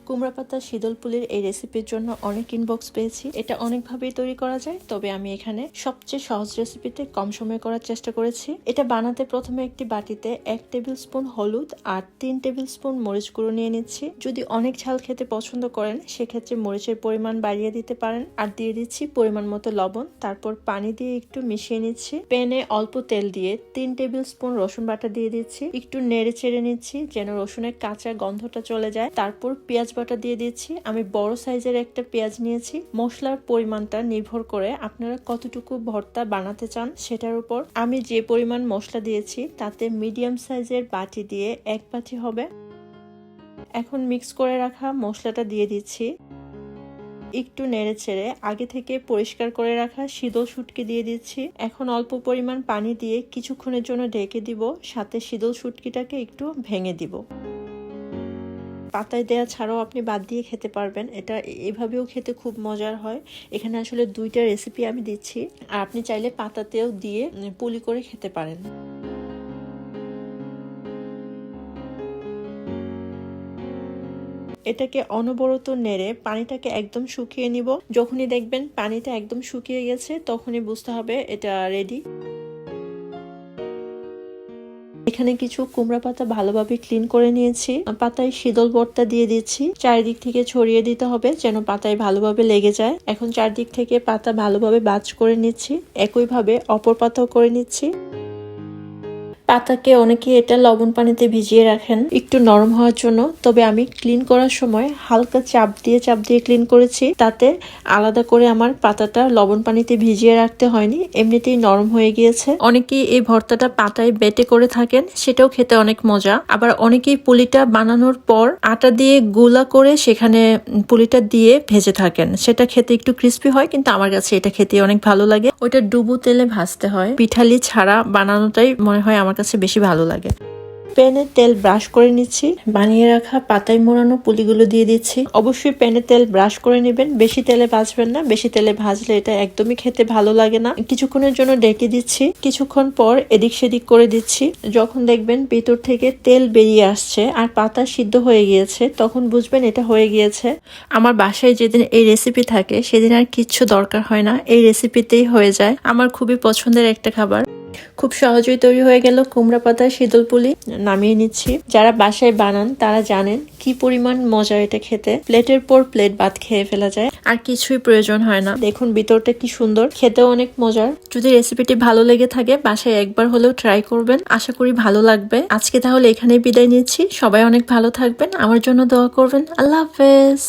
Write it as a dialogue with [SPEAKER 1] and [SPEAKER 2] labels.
[SPEAKER 1] কুমড়া পাতা শীতল পুলির এই রেসিপির জন্য অনেক ইনবক্স পেয়েছি। এটা অনেকভাবেই তৈরি করা যায়, তবে আমি এখানে সবচেয়ে সহজ রেসিপিতে কম সময়ে করার চেষ্টা করেছি। এটা বানাতে প্রথমে একটি বাটিতে 1 টেবিল স্পুন হলুদ আর 3 টেবিল স্পুন মরিচ গুঁড়ো নিয়ে নিচ্ছি। যদি অনেক ঝাল খেতে পছন্দ করেন সেক্ষেত্রে মরিচের পরিমাণ বাড়িয়ে দিতে পারেন। আর দিয়ে দিচ্ছি পরিমাণ মতো লবণ, তারপর পানি দিয়ে একটু মিশিয়ে নিচ্ছি। প্যানে অল্প তেল দিয়ে 3 টেবিল স্পুন রসুন বাটা দিয়ে দিচ্ছি। একটু নেড়ে চেড়ে নিচ্ছি যেন রসুনের কাঁচা গন্ধটা চলে যায়। তারপর পেঁয়াজ বাটা দিয়ে দিচ্ছি। আমি বড় সাইজের একটা পেঁয়াজ নিয়েছি। মশলার পরিমাণটা নির্ভর করে আপনারা কতটুকু ভর্তা বানাতে চান সেটার উপর। আমি যে পরিমাণ মশলা দিয়েছি তাতে মিডিয়াম সাইজের বাটি দিয়ে 1 বাটি হবে। এখন মিক্স করে রাখা মশলাটা দিয়ে দিচ্ছি। একটু নেড়ে ছেড়ে আগে থেকে পরিষ্কার করে রাখা শীতল শুটকি দিয়ে দিচ্ছি। এখন অল্প পরিমাণ পানি দিয়ে কিছুক্ষণের জন্য ঢেকে দিব, সাথে শীতল শুটকিটাকে একটু ভেঙে দিব। পাতায় দেয়া ছাড়াও আপনি বাদ দিয়ে খেতে পারবেন, এটা এভাবেও খেতে খুব মজার হয়। এখানে আসলে 2টা রেসিপি আমি দিচ্ছি, আর আপনি চাইলে পাতাতেও দিয়ে পুলি করে খেতে পারেন। এটাকে অনবরত নেড়ে পানিটাকে একদম শুকিয়ে নিব। যখনই দেখবেন পানিটা একদম শুকিয়ে গেছে তখনই বুঝতে হবে এটা রেডি। এখানে কিছু কুমড়া পাতা ভালোভাবে ক্লিন করে নিয়েছি। পাতায় শীতল ভর্তা দিয়ে দিচ্ছি। চারিদিক থেকে ছড়িয়ে দিতে হবে যেন পাতায় ভালোভাবে লেগে যায়। এখন চারদিক থেকে পাতা ভালোভাবে ভাঁজ করে নিচ্ছি। একইভাবে অপর পাতাও করে নিচ্ছি। পাতাকে অনেকে এটা লবণ পানিতে ভিজিয়ে রাখেন একটু নরম হওয়ার জন্য, তবে আমি ক্লিন করার সময় হালকা চাপ দিয়ে ক্লিন করেছি। তাতে আলাদা করে আমার পাতাটা লবণ পানিতে ভিজিয়ে রাখতে হয়নি, এমনিতেই নরম হয়ে গিয়েছে। অনেকেই এই ভর্তাটা পাতায় বেটে করে থাকেন, সেটাও খেতে অনেক মজা। আবার অনেকেই পুলিটা বানানোর পর আটা দিয়ে গুলা করে সেখানে পুলিটা দিয়ে ভেজে থাকেন, সেটা খেতে একটু ক্রিস্পি হয়, কিন্তু আমার কাছে এটা খেতে অনেক ভালো লাগে। ওইটা ডুবো তেলে ভাজতে হয়, পিঠালি ছাড়া বানানোটাই মনে হয় আমার কাছে বেশি ভালো লাগে। প্যানে তেল ব্রাশ করে নিচ্ছি। বানিয়ে রাখা পাতায় মোড়ানো পুলিগুলো দিয়ে দিচ্ছি। অবশ্যই প্যানে তেল ব্রাশ করে নেবেন, বেশি তেলে ভাজবেন না। বেশি তেলে ভাজলে এটা একদমই খেতে ভালো লাগে না। কিছুক্ষণের জন্য ঢেকে দিচ্ছি। কিছুক্ষণ পর এদিক সেদিক করে দিচ্ছি। যখন দেখবেন ভিতর থেকে তেল বেরিয়ে আসছে আর পাতা সিদ্ধ হয়ে গিয়েছে তখন বুঝবেন এটা হয়ে গিয়েছে। আমার বাসায় যেদিন এই রেসিপি থাকে সেদিন আর কিচ্ছু দরকার হয় না, এই রেসিপিতেই হয়ে যায়। আমার খুবই পছন্দের একটা খাবার। খুব সহজেই তৈরি হয়ে গেল কুমড়া পাতার শীতল পুলি। নামিয়ে নিচ্ছি। যারা বাসায় বানান তারা জানেন কি পরিমাণ মজা এটা খেতে। প্লেটের পর প্লেট ভাত খেয়ে ফেলা যায়, আর কিছুই প্রয়োজন হয় না। দেখুন ভিতরটা কি সুন্দর, খেতেও অনেক মজার। যদি রেসিপিটি ভালো লেগে থাকে বাসায় একবার হলেও ট্রাই করবেন, আশা করি ভালো লাগবে। আজকে তাহলে এখানেই বিদায় নিচ্ছি। সবাই অনেক ভালো থাকবেন, আমার জন্য দোয়া করবেন। আল্লাহ হাফেজ।